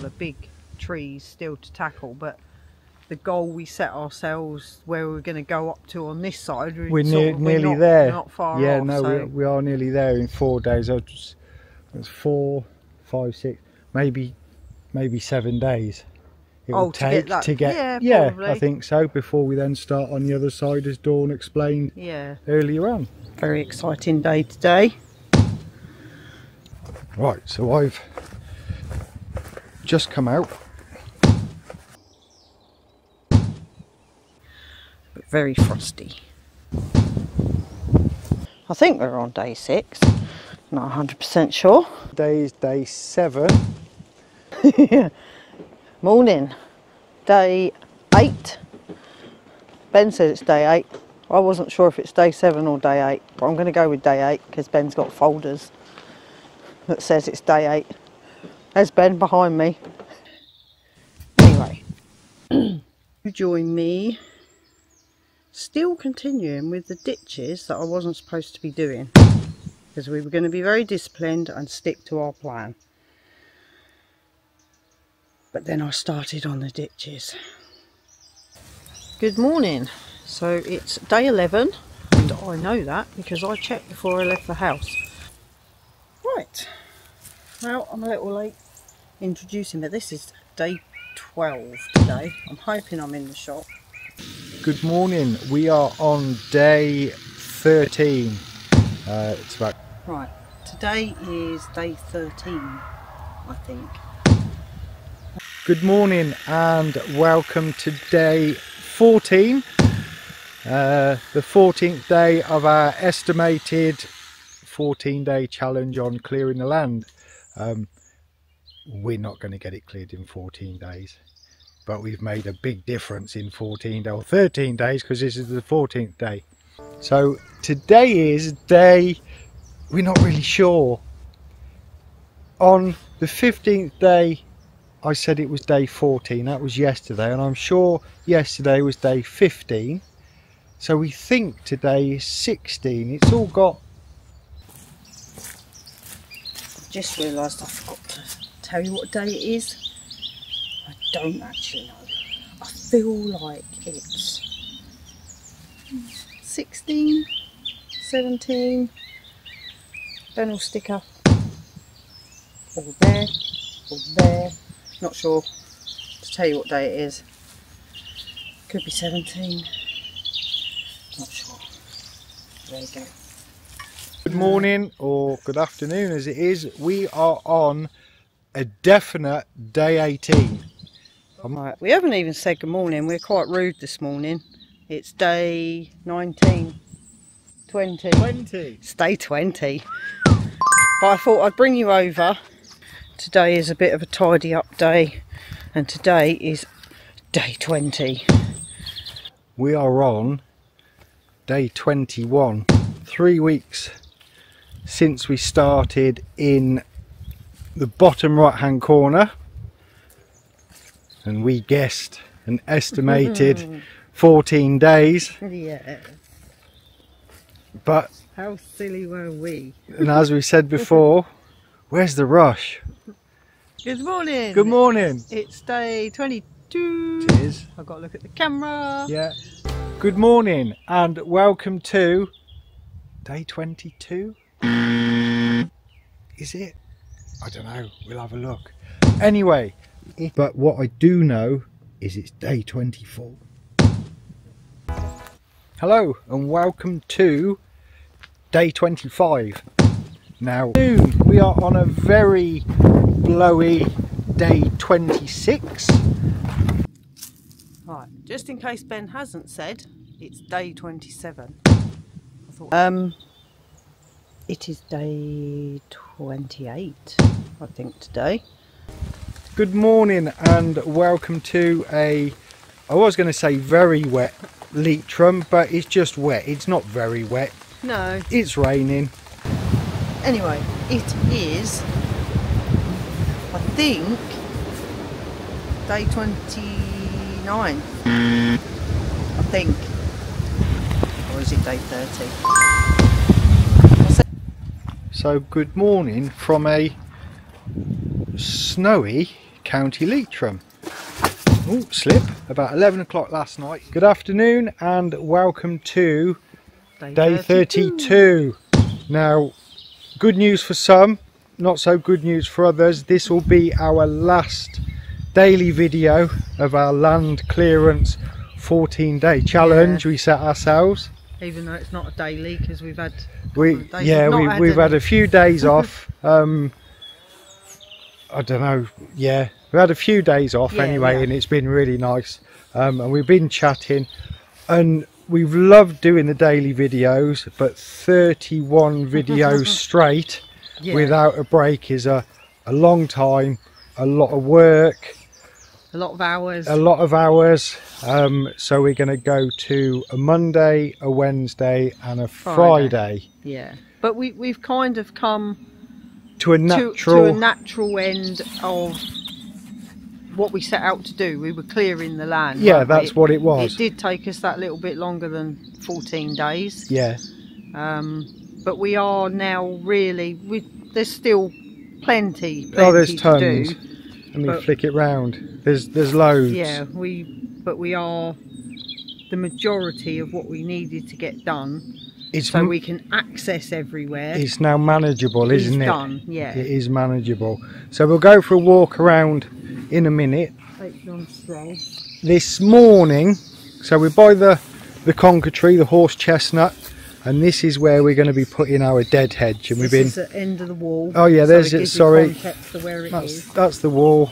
of big trees still to tackle, but the goal we set ourselves where we're going to go up to on this side, we're nearly there. Not far yeah, off, no, so. we are nearly there in 4 days. It's 4, 5, 6, maybe 7 days. It will take to get. Yeah, I think so. Before we then start on the other side, as Dawn explained earlier on. Very exciting day today. Right, so I've just come out. Very frosty. I think we're on day 6. Not 100% sure. Today is day 7. Morning. Day 8. Ben said it's day 8. I wasn't sure if it's day 7 or day 8, but I'm going to go with day 8 because Ben's got folders that says it's day 8. There's Ben behind me. Anyway, you join me. Still continuing with the ditches that I wasn't supposed to be doing, because we were going to be very disciplined and stick to our plan. But then I started on the ditches. Good morning. So it's day 11, and I know that because I checked before I left the house. Right, well, I'm a little late introducing, but this is day 12 today. I'm hoping I'm in the shop. Good morning. We are on day 13. It's about... Right, today is day 13, I think. Good morning and welcome to day 14. The 14th day of our estimated 14-day challenge on clearing the land. We're not going to get it cleared in 14 days. But we've made a big difference in 14 or 13 days because this is the 14th day. So today is day, we're not really sure. On the 15th day, I said it was day 14. That was yesterday, and I'm sure yesterday was day 15. So we think today is 16. It's all got... Just realised I forgot to tell you what day it is. I don't actually know. I feel like it's 16, 17. Ben will stick up. Or there, or there. Not sure to tell you what day it is. Could be 17. Not sure. There you go. Good morning, or good afternoon as it is. We are on a definite day 18. Right, we haven't even said good morning. We're quite rude this morning. It's day 19. 20. It's day 20. But I thought I'd bring you over. Today is a bit of a tidy up day, and today is day 20. We are on day 21. 3 weeks since we started in the bottom right hand corner, and we guessed an estimated 14 days. Yeah. But how silly were we? And as we said before, where's the rush? Good morning. Good morning. It's day 22. It is. I've got to look at the camera. Yeah. Good morning and welcome to day 22. Is it? I don't know. We'll have a look. Anyway, but what I do know is it's day 24. Hello and welcome to day 25. Now we are on a very blowy day 26. Right, just in case Ben hasn't said, it's day 27. I thought, it is day 28, I think, today. Good morning and welcome to I was going to say very wet Leitrim, but it's just wet. It's not very wet. No. It's raining. Anyway, it is, I think, day 29. I think. Or is it day 30? So good morning from a snowy County Leitrim. Oh, slip, about 11 o'clock last night. Good afternoon and welcome to day 32. Now, good news for some, not so good news for others. This will be our last daily video of our land clearance 14-day challenge we set ourselves. Even though it's not a daily, because we've had we've had a few days off. I don't know, yeah, we had a few days off anyway, and it's been really nice. And we've been chatting, and we've loved doing the daily videos, but 31 videos straight without a break is a long time, a lot of work, a lot of hours. So we're going to go to a Monday, a Wednesday and a Friday. Yeah, but we've kind of come to a natural end of what we set out to do. We were clearing the land. Yeah, that's what it was. It did take us that little bit longer than 14 days. Yeah. But we are now really, there's still plenty there's tons. To do. Let me flick it round. There's loads. Yeah, but we are the majority of what we needed to get done. So we can access everywhere. It's now manageable, isn't it? It's done, yeah. It is manageable. So we'll go for a walk around in a minute. Take you on a stroll. This morning, so we're by the conker tree, the horse chestnut, and this is where we're going to be putting our dead hedge. And this is the end of the wall. Oh yeah, there's it. Sorry, that's the wall.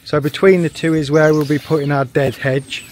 So between the two is where we'll be putting our dead hedge.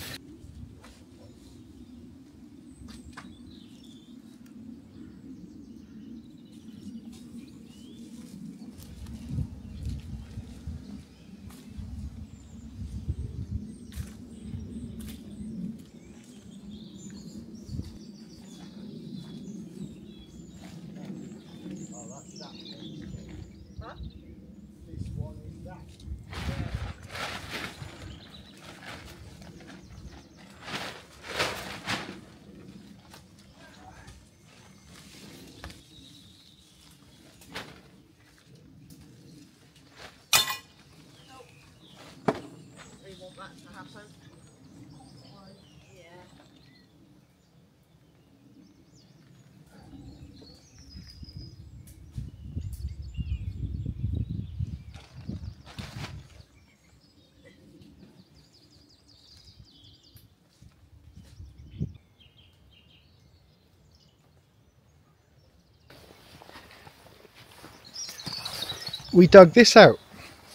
We dug this out.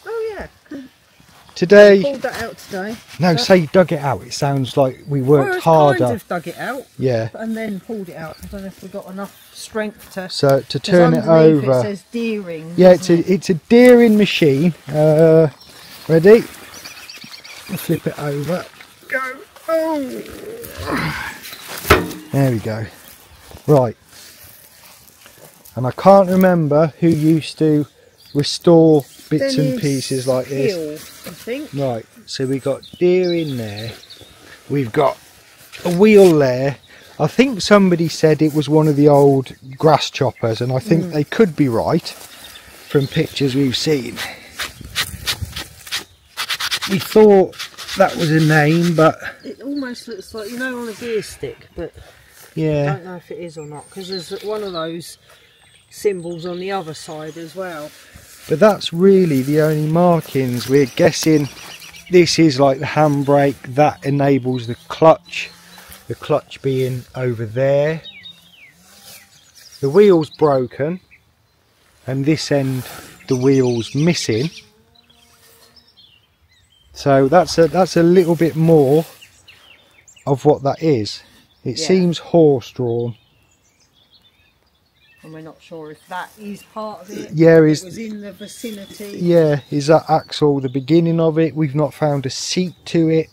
Oh yeah. Today. We pulled that out today. No, say dug it out. It sounds like we worked harder. Kind of dug it out. Yeah. And then pulled it out. I don't know if we got enough strength to turn it over. It says deering. Yeah, it's a deering machine. Ready? Flip it over. Go. Oh. There we go. Right. And I can't remember who used to restore bits and pieces like this. I think. Right, so we got deer in there, we've got a wheel there. I think somebody said it was one of the old grass choppers, and I think they could be right from pictures we've seen. We thought that was a name, but it almost looks like, you know, on a gear stick, but yeah, I don't know if it is or not, because there's one of those symbols on the other side as well. But that's really the only markings. We're guessing this is like the handbrake that enables the clutch being over there. The wheel's broken, and this end the wheel's missing. So that's a little bit more of what that is. It seems horse drawn. And we're not sure if that is part of it. Yeah, it was in the vicinity. Yeah, is that axle the beginning of it? We've not found a seat to it.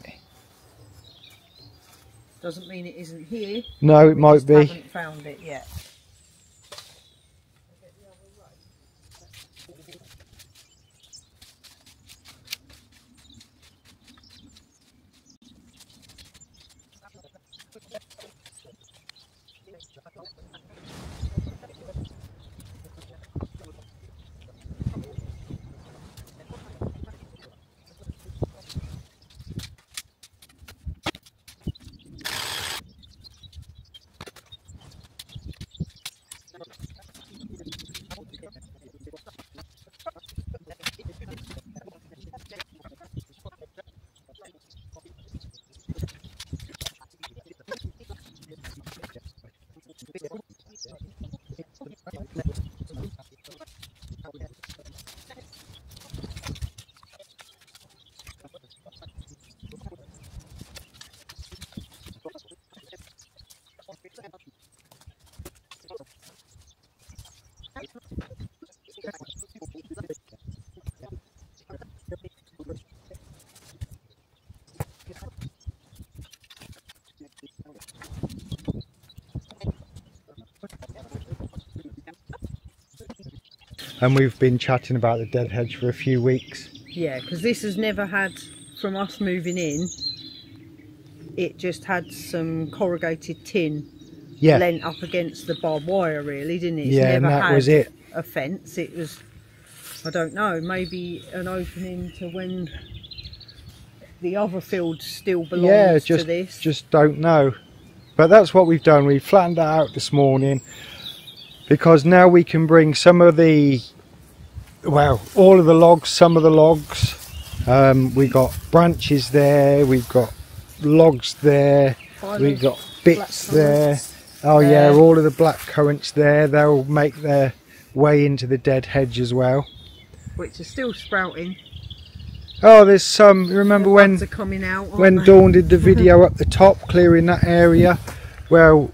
Doesn't mean it isn't here. No, it might be. We haven't found it yet. And we've been chatting about the dead hedge for a few weeks. Yeah, because this has never had, from us moving in, it just had some corrugated tin lent up against the barbed wire, really, didn't it? It's yeah, and never that had was it. a fence. It was, I don't know, maybe an opening to when the other field still belongs to this. Just don't know. But that's what we've done. We flattened that out this morning because now we can bring some of the, well, all of the logs, some of the logs. We got branches there, we've got logs there, we've got bits there. Oh yeah, all of the blackcurrants there. They'll make their way into the dead hedge as well, which is still sprouting. Oh, there's some. Remember when Dawn did the video up the top, clearing that area? Well,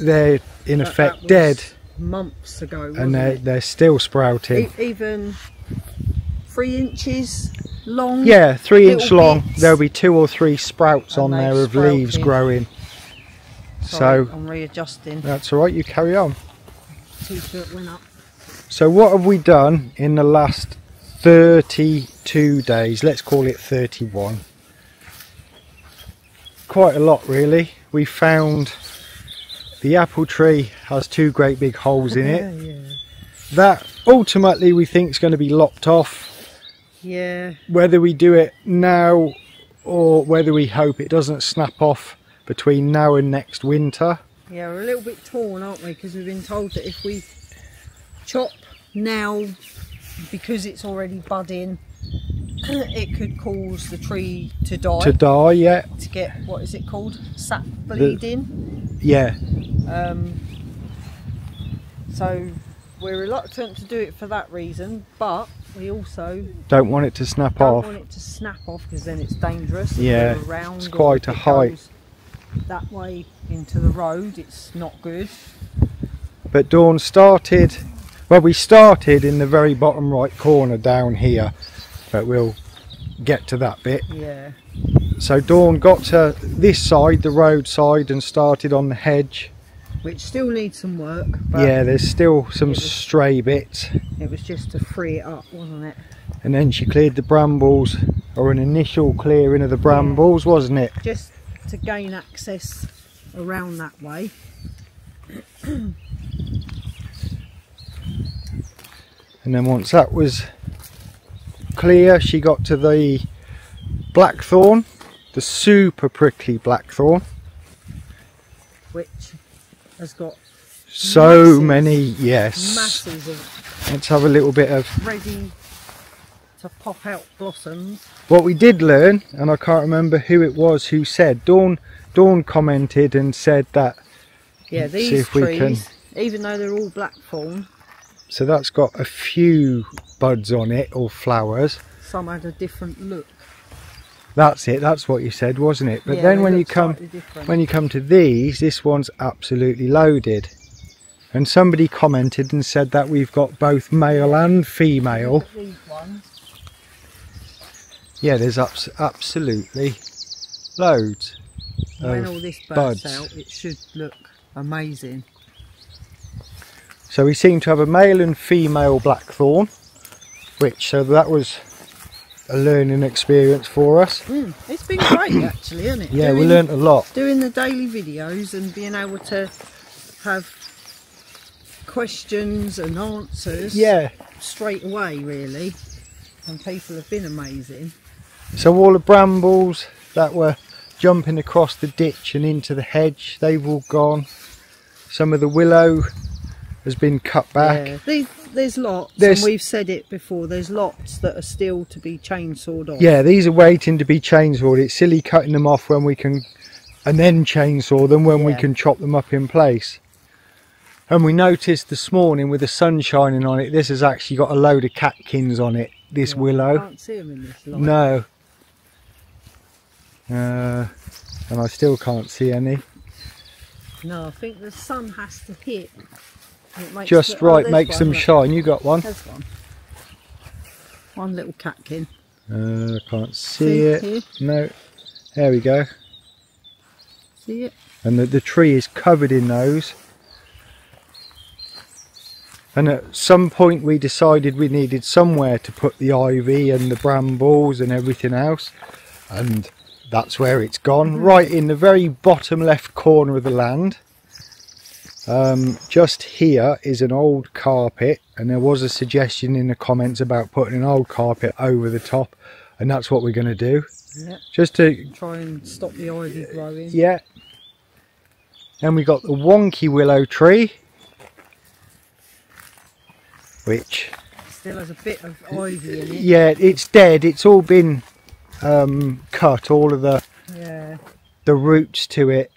they're in effect dead. Months ago, and they're still sprouting. Even 3 inches long. Yeah, 3 inch long. Bits. There'll be 2 or 3 sprouts on there of leaves growing. Sorry, so I'm readjusting. That's all right. You carry on. T-shirt went up. So what have we done in the last 32 days? Let's call it 31. Quite a lot, really. We found the apple tree has 2 great big holes in it. Yeah. That ultimately we think is going to be lopped off. Yeah. Whether we do it now or whether we hope it doesn't snap off between now and next winter. Yeah, we're a little bit torn, aren't we? Because we've been told that if we chop now, because it's already budding, it could cause the tree to die. To die, yeah. To get, what is it called? Sap bleeding. Yeah. So we're reluctant to do it for that reason, but we also don't want it to snap off. Don't want it to snap off because then it's dangerous. Yeah, it's quite a height. That way into the road, it's not good. But Dawn started, well, we started in the very bottom right corner down here, but we'll get to that bit. Yeah. So Dawn got to this side, the road side, and started on the hedge, which still needs some work. But yeah, there's still some stray bits. It was just to free it up, wasn't it? And then she cleared the brambles, or an initial clearing of the brambles, wasn't it? Just to gain access around that way. And then once that was clear, she got to the blackthorn, the super prickly blackthorn, which has got so many, yes, masses of, let's have a little bit of ready to pop out blossoms. What we did learn, and I can't remember who it was who said, Dawn commented and said that, yeah, these trees, even though they're all blackthorn, so that's got a few buds on it, or flowers. Some had a different look. That's it, that's what you said, wasn't it? But yeah, then when you come to these, this one's absolutely loaded. And somebody commented and said that we've got both male and female. These ones. Yeah, there's absolutely loads. When all this bursts out, it should look amazing. So we seem to have a male and female blackthorn, so that was a learning experience for us. It's been great actually, hasn't it? Yeah, we learnt a lot. Doing the daily videos and being able to have questions and answers straight away, really. And people have been amazing. So all the brambles that were jumping across the ditch and into the hedge, they've all gone. Some of the willow has been cut back. Yeah, there's lots, and we've said it before, there's lots that are still to be chainsawed off. Yeah, these are waiting to be chainsawed. It's silly cutting them off when we can, and then chainsaw them when we can chop them up in place. And we noticed this morning with the sun shining on it, this has actually got a load of catkins on it, this willow. I can't see them in this light. No. And I still can't see any. No, I think the sun has to hit just right, makes them shine. You got one? There's one little catkin. I can't see it. Here? No, there we go. See it? And the tree is covered in those. And at some point we decided we needed somewhere to put the ivy and the brambles and everything else, and that's where it's gone, right in the very bottom left corner of the land. Just here is an old carpet, and there was a suggestion in the comments about putting an old carpet over the top, and that's what we're going to do. Yeah. Just to try and stop the ivy growing. Yeah. And we got the wonky willow tree, which still has a bit of ivy in it. Yeah, it's dead. It's all been cut, all of the roots to it,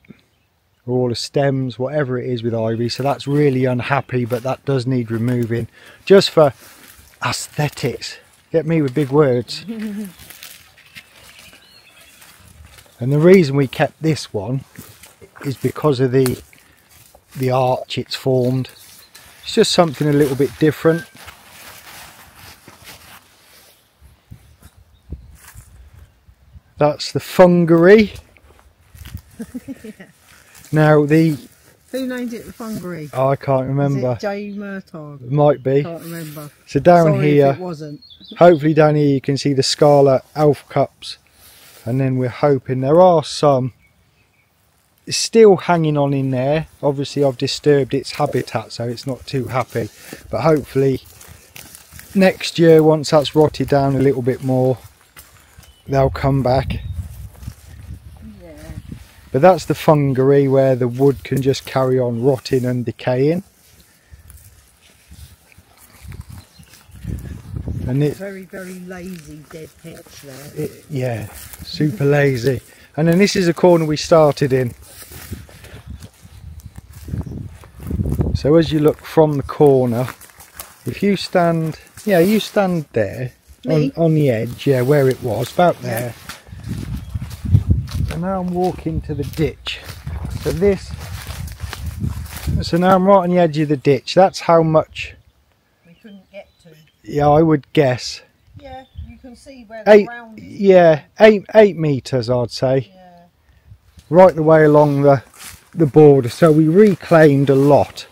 or all the stems, whatever it is with ivy. So that's really unhappy, but that does need removing, just for aesthetics. Get me with big words. And the reason we kept this one is because of the arch it's formed. It's just something a little bit different. That's the fungery. Yeah. Now who named it the fungery? Oh, I can't remember. Is it J. Murtaugh? It might be. Can't remember. So down Sorry here, if it wasn't. hopefully down here you can see the scarlet elf cups, and then we're hoping there are some still hanging on in there. Obviously I've disturbed its habitat, so it's not too happy, but hopefully next year, once that's rotted down a little bit more, they'll come back. Yeah. But that's the fungery, where the wood can just carry on rotting and decaying. And it's very, very lazy dead hedge there. Yeah, super lazy. And then this is a corner we started in. So as you look from the corner, if you stand, you stand there on the edge, where it was, about there. And now I'm walking to the ditch. So now I'm right on the edge of the ditch. That's how much we couldn't get to. Yeah, I would guess. Yeah, you can see where the ground is. Yeah, 8 metres I'd say. Yeah. Right the way along the border. So we reclaimed a lot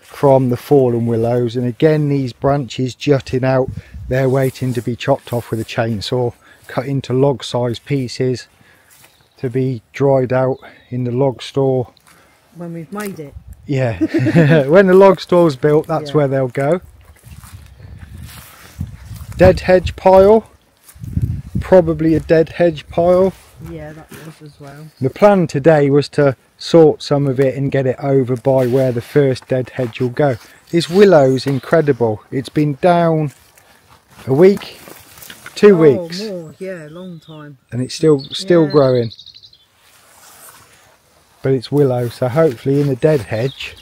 from the fallen willows, and again these branches jutting out, they're waiting to be chopped off with a chainsaw, cut into log size pieces to be dried out in the log store. When we've made it. Yeah, when the log store's built, that's where they'll go. Dead hedge pile, probably a dead hedge pile. Yeah, that was as well. The plan today was to sort some of it and get it over by where the first dead hedge will go. This willow's incredible. It's been down a week, 2 weeks. More, yeah, long time. And it's still growing. But it's willow, so hopefully in the dead hedge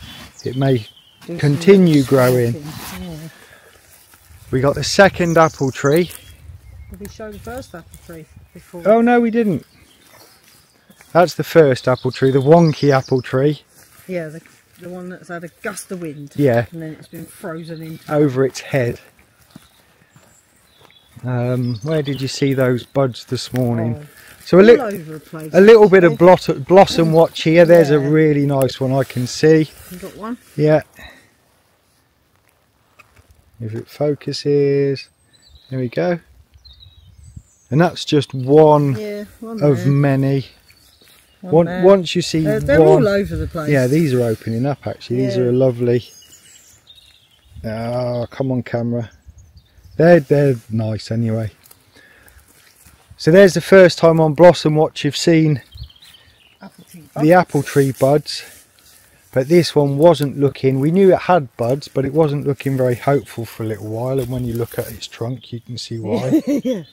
it may continue growing. Yeah. We got the second apple tree. Did we show the first apple tree before? Oh no, we didn't. That's the first apple tree, the wonky apple tree. Yeah, the one that's had a gust of wind. Yeah. And then it's been frozen in. Over its head. Where did you see those buds this morning? Oh, so all over the place. A little bit of blossom watch here. There's a really nice one I can see. You got one? Yeah. If it focuses, there we go. And that's just one of many. Once you see they're all over the place. Yeah, these are opening up actually. These are lovely. Oh, come on camera. They're nice anyway. So there's the first time on Blossom Watch you've seen the apple tree buds. But this one wasn't looking, we knew it had buds, but it wasn't looking very hopeful for a little while. And when you look at its trunk, you can see why. Yeah.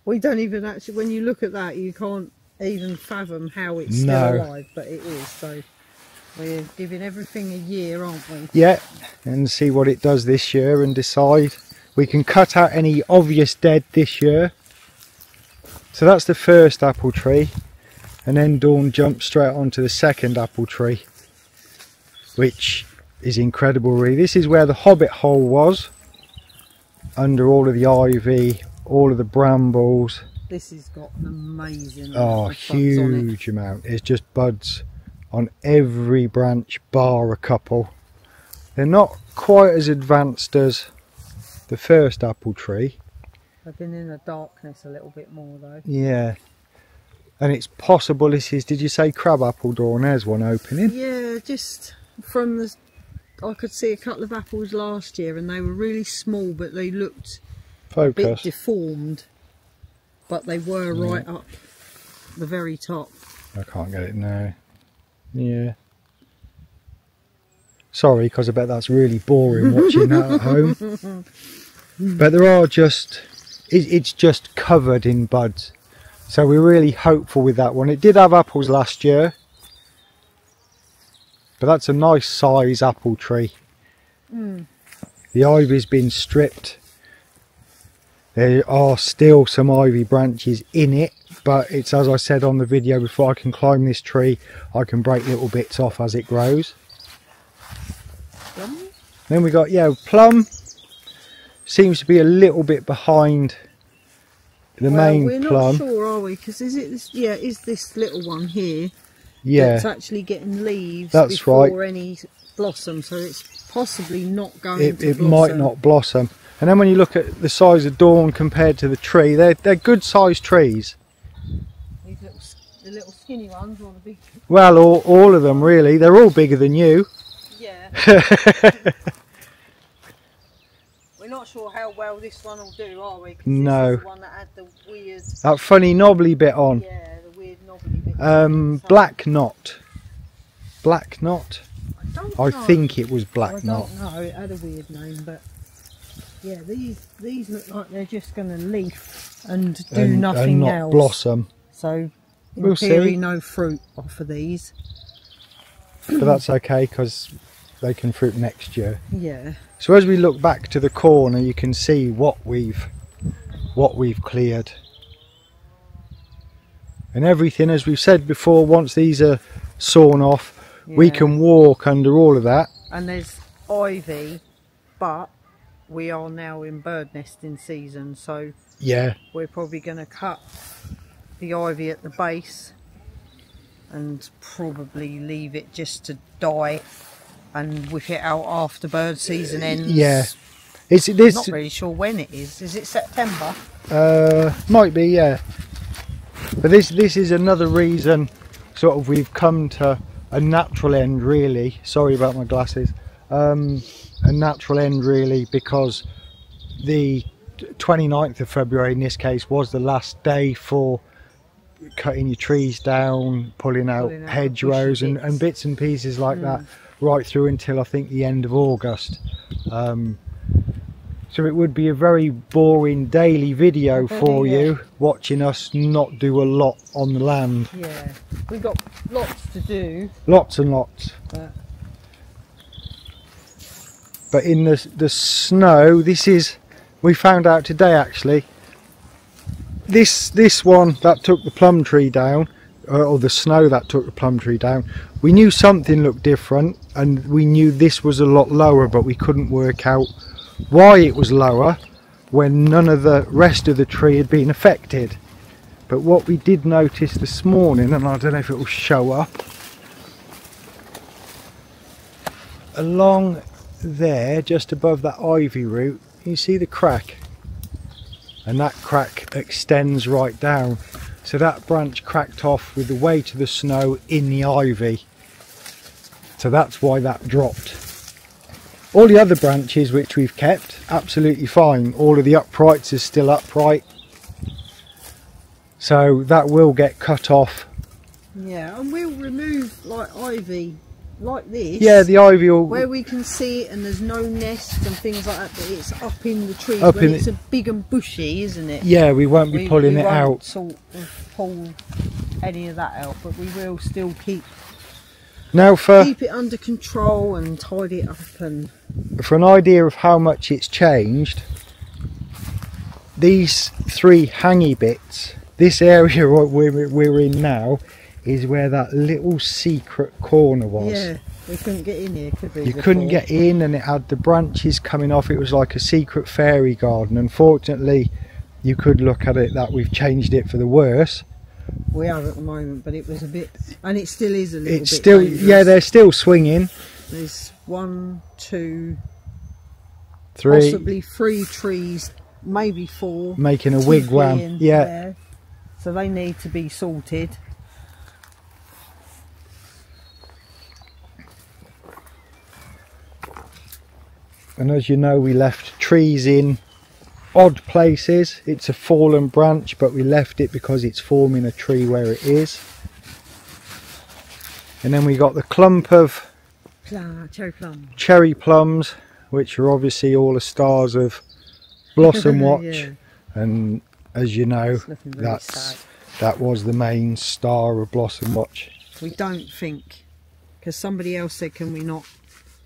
We don't even actually, when you look at that, you can't even fathom how it's still alive, but it is. So we're giving everything a year, aren't we? Yeah, and see what it does this year and decide. We can cut out any obvious dead this year. So that's the first apple tree, and then Dawn jumps straight onto the second apple tree, which is incredible really. This is where the hobbit hole was, under all of the ivy, all of the brambles. This has got an amazing huge amount. It's just buds on every branch bar a couple. They're not quite as advanced as the first apple tree. They've been in the darkness a little bit more though. Yeah. And it's possible this is, did you say crabapple dawn? There's one opening. Yeah, just from the, I could see a couple of apples last year and they were really small, but they looked a bit deformed. But they were right up the very top. I can't get it now. Yeah. Sorry, because I bet that's really boring watching that at home. But there are just, it's just covered in buds. So we're really hopeful with that one. It did have apples last year. But that's a nice size apple tree. The ivy's been stripped. There are still some ivy branches in it, but it's, as I said on the video before, I can climb this tree, I can break little bits off as it grows. Plum? Then we got, yeah, plum. Seems to be a little bit behind the main plum. We're not sure, are we? Because is it this? Yeah, is this little one here? Yeah, that's actually getting leaves. That's before right. Any blossom, so it's possibly not going to it blossom. might not blossom. And then when you look at the size of Dawn compared to the tree, they're good sized trees. These the little skinny ones or the big? Well, all of them really. They're all bigger than you. Yeah. We're not sure how well this one will do, are we? No. This is the one that had the weird... That funny knobbly bit on. Yeah, the weird knobbly bit. Black knot. Black knot? I think it was black knot. I don't know, it had a weird name, but... Yeah, these look like they're just going to leaf and do nothing and not else. Blossom. So, in We'll theory, see. no fruit off of these. But that's okay because they can fruit next year. Yeah. So as we look back to the corner, you can see what we've cleared. And everything, as we've said before, once these are sawn off, we can walk under all of that. And there's ivy, but we are now in bird nesting season, so yeah, we're probably going to cut the ivy at the base and probably leave it just to die and whip it out after bird season ends. Yeah, I'm not really sure when it is. Is it September? Might be, yeah. But this is another reason sort of we've come to a natural end really. Sorry about my glasses. A natural end really, because the 29th of February in this case was the last day for cutting your trees down, pulling out hedgerows and bits and pieces like that, right through until I think the end of August. So it would be a very boring daily video for you, watching us not do a lot on the land. Yeah, we've got lots to do. Lots and lots. But in the snow, this is, we found out today actually, this one that took the plum tree down, or the snow that took the plum tree down, we knew something looked different and we knew this was a lot lower, but we couldn't work out why it was lower when none of the rest of the tree had been affected. But what we did notice this morning, and I don't know if it will show up, along there just above that ivy root, you see the crack, and that crack extends right down, so that branch cracked off with the weight of the snow in the ivy, so that's why that dropped. All the other branches which we've kept absolutely fine. All of the uprights is still upright, so that will get cut off. Yeah, and we'll remove like ivy like this. Yeah, the ivy will, where we can see it and there's no nest and things like that, but it's up in the trees. It's a big and bushy, isn't it? Yeah, we won't be pulling it out. Sort of pull any of that out, but we will still keep it under control and tidy it up. And for an idea of how much it's changed, these three hangy bits, this area we're in now, is where that little secret corner was. Yeah, We couldn't get in here, could we? You couldn't get in, and it had the branches coming off. It was like a secret fairy garden. Unfortunately, you could look at it that we've changed it for the worse. We are at the moment, but it was a bit, and it still is a little bit. It's still, dangerous. yeah, they're still swinging. There's 1, 2, 3, possibly 3 trees, maybe 4, making a 2 wigwam. fleeing Yeah. there. So they need to be sorted. And as you know, we left trees in odd places. It's a fallen branch, but we left it because it's forming a tree where it is. And then we got the clump of cherry plums, which are obviously all the stars of Blossom Watch. Yeah. And as you know, that was the main star of Blossom Watch. We don't think, because somebody else said, can we not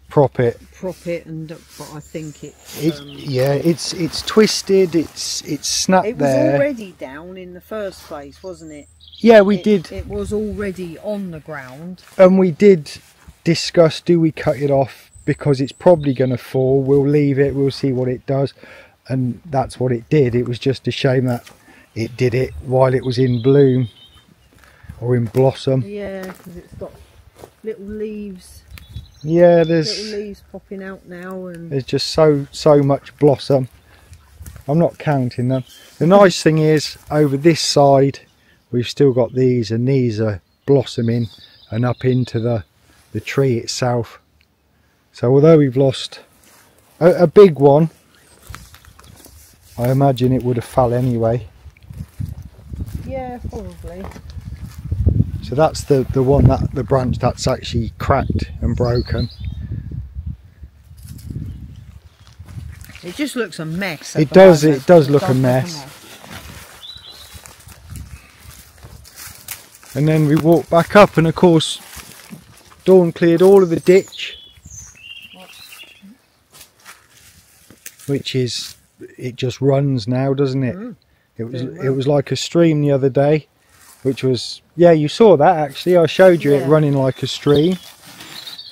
prop it, and but I think yeah, it's twisted, it's snapped. It was there already down in the first place, wasn't it? Yeah, we did. It was already on the ground, and we did discuss, do we cut it off because it's probably going to fall, we'll leave it, we'll see what it does. And that's what it did. It was just a shame that it did it while it was in bloom or in blossom. Yeah, because it's got little leaves. Yeah, there's little leaves popping out now, and there's just so much blossom. I'm not counting them. The nice thing is, over this side we've still got these, and these are blossoming and up into the tree itself. So although we've lost a big one, I imagine it would have fell anyway. Yeah, probably. So that's the one, that the branch that's actually cracked and broken. It just looks a mess. It does look a mess. And then we walked back up, and of course Dawn cleared all of the ditch, which is, it just runs now, doesn't it? It was like a stream the other day, which was, yeah, you saw that actually. I showed you it running like a stream.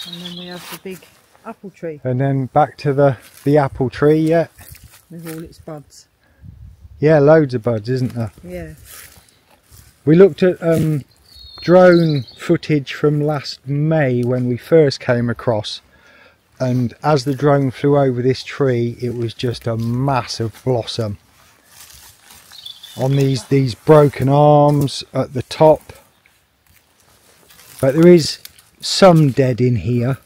And then we have the big apple tree. And then back to the apple tree, yeah. With all its buds. Yeah, loads of buds, isn't there? Yeah. We looked at drone footage from last May when we first came across, and as the drone flew over this tree, it was just a massive blossom on these broken arms at the top. But there is some dead in here.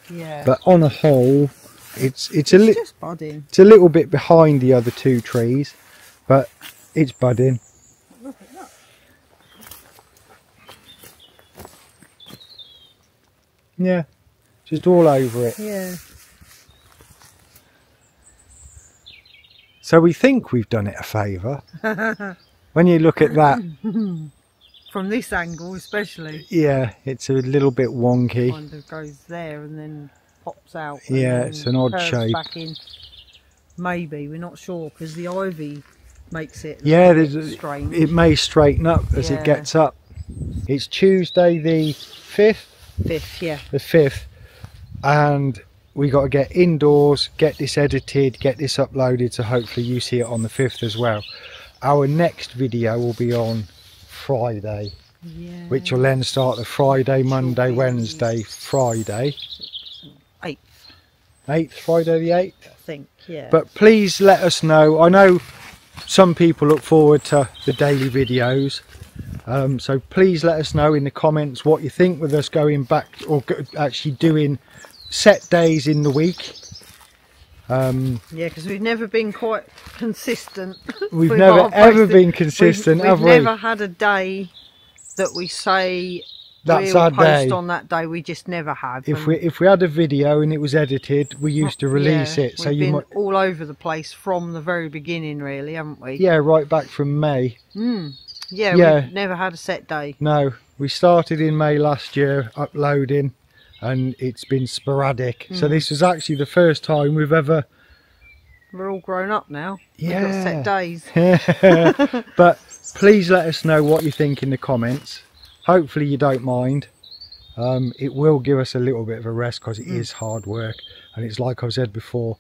Yeah. But on a whole, it's just budding. It's a little bit behind the other 2 trees, but it's budding. Look at that. Yeah, just all over it. Yeah. So we think we've done it a favour. When you look at that, from this angle especially. yeah, it's a little bit wonky. Kind of goes there and then pops out. Yeah, it's an odd shape. Back in. Maybe, we're not sure, because the ivy makes it strange. It may straighten up as it gets up. It's Tuesday the 5th? 5th, yeah. The 5th. And we got to get indoors, get this edited, get this uploaded, so hopefully you see it on the 5th as well. Our next video will be on Friday, which will then start the Friday, Monday, Wednesday, Friday. 8th, Friday the 8th? I think, yeah. But please let us know. I know some people look forward to the daily videos, so please let us know in the comments what you think with us going back, or actually doing set days in the week. Yeah, because we've never been quite consistent. We've never ever been consistent, have we? We've never had a day that we say that's we'll our post day. On that day, we just never have. If we had a video and it was edited, we used to release it. So we've been all over the place from the very beginning, really, haven't we? Yeah, right back from May. Yeah, we've never had a set day. No, we started in May last year uploading, and it's been sporadic. So this was actually the first time we've ever... We're all grown up now. Yeah. We've got set days. But please let us know what you think in the comments. Hopefully you don't mind. It will give us a little bit of a rest because it is hard work, and it's like I've said before,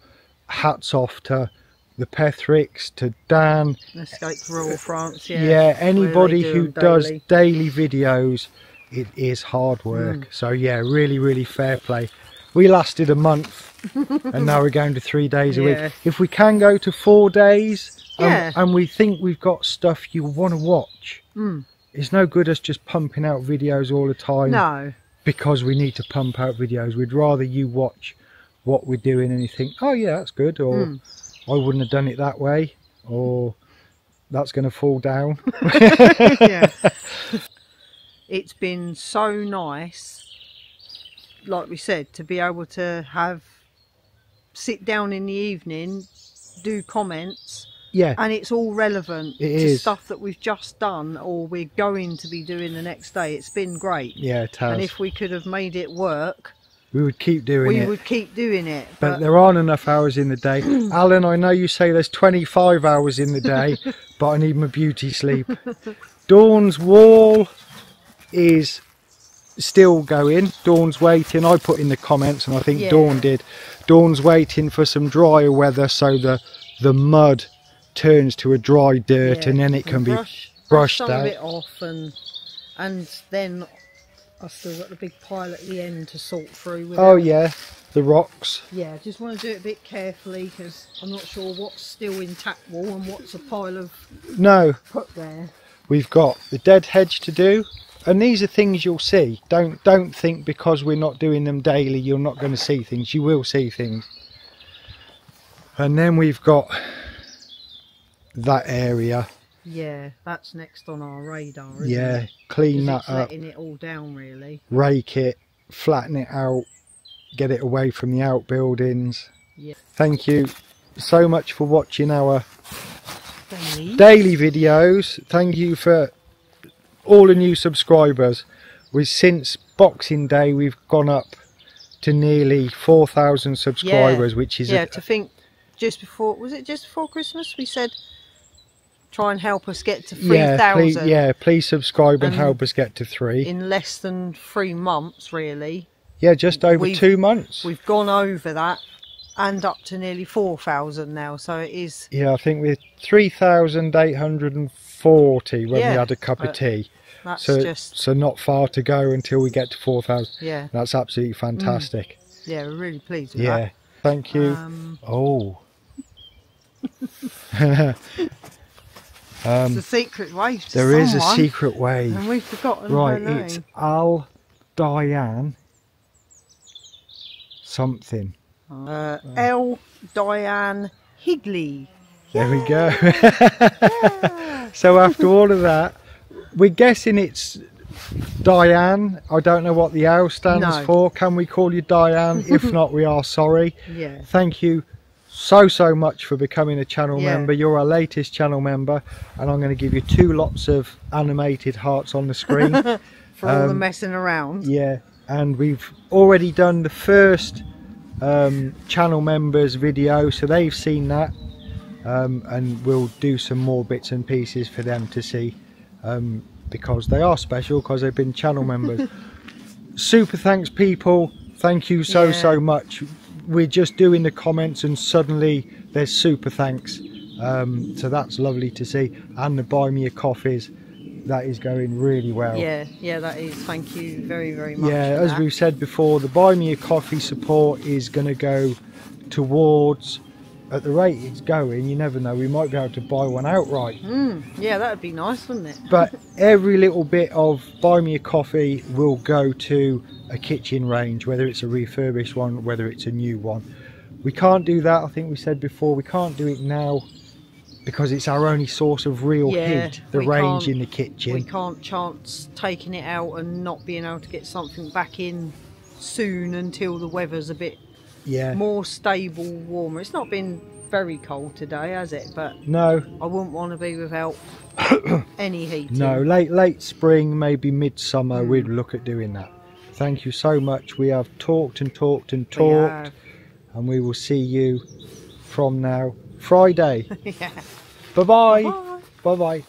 hats off to the Pethricks, to Dan, Escape Rural France, yeah, anybody who does daily. daily videos. It is hard work. So yeah, really fair play. We lasted a month and now we're going to 3 days a week. If we can go to 4 days, and we think we've got stuff you want to watch, it's no good us just pumping out videos all the time. No, because we need to pump out videos. We'd rather you watch what we're doing and you think, oh yeah, that's good, or I wouldn't have done it that way, or that's going to fall down. yeah. It's been so nice, like we said, to be able to sit down in the evening, do comments, and it's all relevant to stuff that we've just done or we're going to be doing the next day. It's been great. Yeah, it has. And if we could have made it work, we would keep doing it. We would keep doing it. But there aren't enough hours in the day. Alan, I know you say there's 25 hours in the day, but I need my beauty sleep. Dawn's wall is still going. Dawn's waiting. I put in the comments, and I think Dawn did. Dawn's waiting for some drier weather so the mud turns to a dry dirt, and then it can be brushed out. Some of it off, and then I've still got the big pile at the end to sort through. Oh yeah, the rocks. Yeah, just want to do it a bit carefully because I'm not sure what's still intact wall and what's a pile of put there. We've got the dead hedge to do. And these are things you'll see. Don't think because we're not doing them daily you're not going to see things. You will see things. And then we've got that area. Yeah, that's next on our radar, isn't it? Yeah, clean that up. Letting it all down, really. Rake it, flatten it out, get it away from the outbuildings. Yeah. Thank you so much for watching our daily videos. Thank you for all the new subscribers. Since Boxing Day we've gone up to nearly 4,000 subscribers, which is to think just before Christmas we said try and help us get to 3,000. Please subscribe and help us get to 3 in less than 3 months, really. Just over 2 months we've gone over that and up to nearly 4,000 now, so it is. I think we're 3,840 when we had a cup of tea. That's so not far to go until we get to 4,000. Yeah, that's absolutely fantastic. Yeah, we're really pleased with that. Thank you. It's a secret wave. There is a secret wave, and we've forgotten her name. It's Al Diane something. L Diane Higley. There we go. So after all of that, we're guessing it's Diane. I don't know what the L stands for. Can we call you Diane? If not, we are sorry. Thank you so much for becoming a channel member. You're our latest channel member, and I'm going to give you 2 lots of animated hearts on the screen for all the messing around. And we've already done the first channel members video, so they've seen that, and we'll do some more bits and pieces for them to see, because they are special because they've been channel members. Super thanks, people. Thank you so much. We're just doing the comments and suddenly there's super thanks, so that's lovely to see. And the buy me a coffees, that is going really well. Yeah, that is. Thank you very much. As we've said before, the buy me a coffee support is going to go towards, at the rate it's going, you never know, we might be able to buy one outright. Yeah, that would be nice, wouldn't it? But every little bit of buy me a coffee will go to a kitchen range, whether it's a refurbished one, whether it's a new one. We can't do that, I think we said before, we can't do it now because it's our only source of real heat, the range in the kitchen. We can't chance taking it out and not being able to get something back in soon until the weather's a bit more stable, warmer. It's not been very cold today, has it? But no, I wouldn't want to be without any heat. No, late spring, maybe midsummer, we'd look at doing that. Thank you so much. We have talked and talked and talked, and we will see you from now Friday. Bye bye. Bye bye.